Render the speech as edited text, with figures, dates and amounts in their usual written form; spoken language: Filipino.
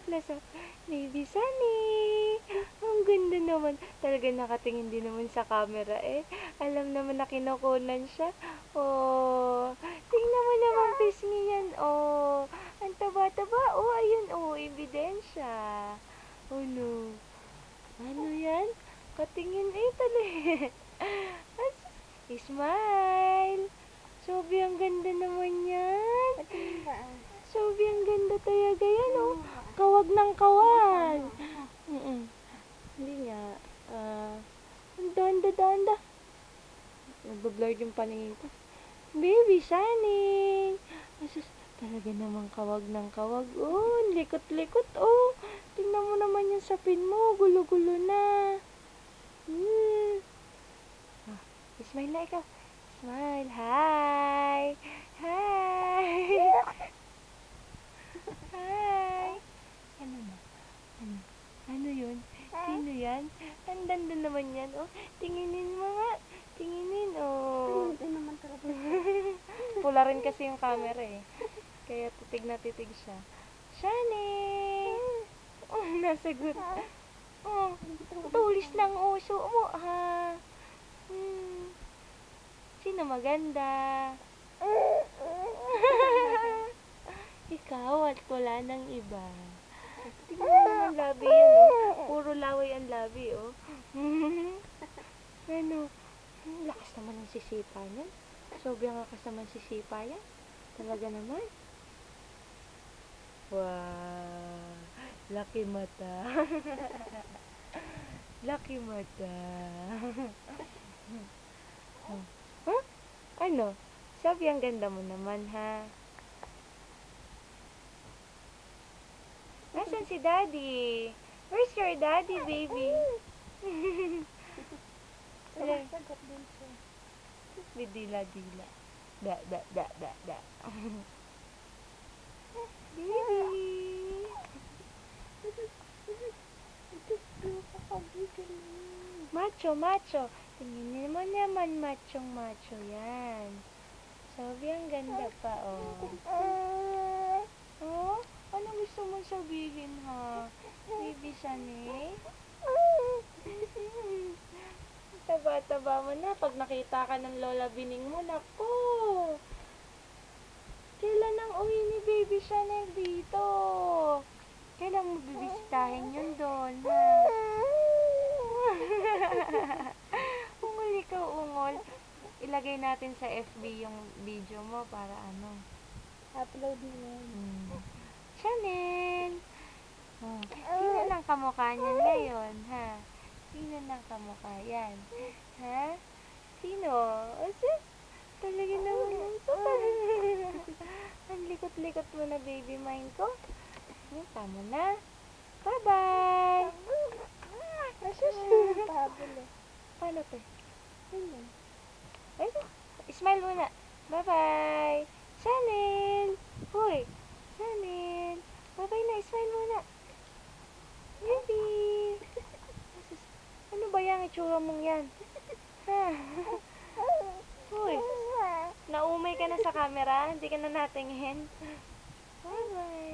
plus up. Baby Sunny! Ang ganda naman. Talaga nakatingin din naman sa camera eh. Alam naman na kinukunan siya. Oh, tingnan mo naman pisngi yan. Oh, ang taba-taba. Oh, ayun. Oh, ebidensya. Oh no. Ano yan? Katingin eh, talaga. Smile! Sobi, ang ganda naman yan. Patingin ka. Sobi, ang ganda talaga yan, oh. Kawag ng kawag. Hindi nga. Ang danda. Nagbablur yung paningin ko. Baby Shining! Asus, talaga namang kawag ng kawag. Oh, likot-likot, oh. Tingnan mo naman yung sapin mo. Gulo-gulo na. Smile na ikaw. Smile. Hi! Hi! Hi! Ano na? Ano yun? Sino yan? Ang ganda naman yan. Oh, tinginin mo nga. Tinginin, oh. Hindi naman talaga. Pula rin kasi yung camera eh. Kaya titig na titig siya. Shani! Oh, nasagot. Oh, tulis ng uso mo, ha? Sino maganda? Ikaw at wala ng iba. Tingnan mo naman labi yan, oh. Puro laway ang labi, oh. Ano? Lakas naman ang sisipa niyan. Sobrang lakas naman sisipa yan. Talaga naman. Wow. Laki mata. Laki mata. Huh? Ano? Sabi, ang ganda mo naman, ha? Nasaan si Daddy? Where's your daddy, baby? Sagot din siya. Didila-dila. Da. Baby! Macho. Tingnan mo naman, macho yan. Sabi, ang ganda pa, oh. Oh? Ano gusto mong sabihin, ha? Baby Sunny? Taba-taba mo na. Pag nakita ka ng Lola Bining mo, naku! Kailan ang uwi ni Baby Chanel dito? Kailan mo bibisitahin yun doon, ha? Ungol ikaw, ungol. Ilagay natin sa FB yung video mo para ano. Upload mo yun. Chanel! Oh, sino ang kamukha niyan ngayon, ha? Sino ang kamukha yan? Ha? Sino? Asus? Talaga naman. Ang likot-likot mo na, baby mine ko. Tama na. Bye-bye! Asus! Pahabol eh. Paano to? Ayun. Ay, smile muna. Bye-bye! Chanel! Hoy! Chanel! Bye-bye na. Smile muna. Baby! Asus! Ano ba yung itsura mong yan? Ha? Hoy! Naumay ka na sa camera? Hindi ka na natingin? Bye-bye!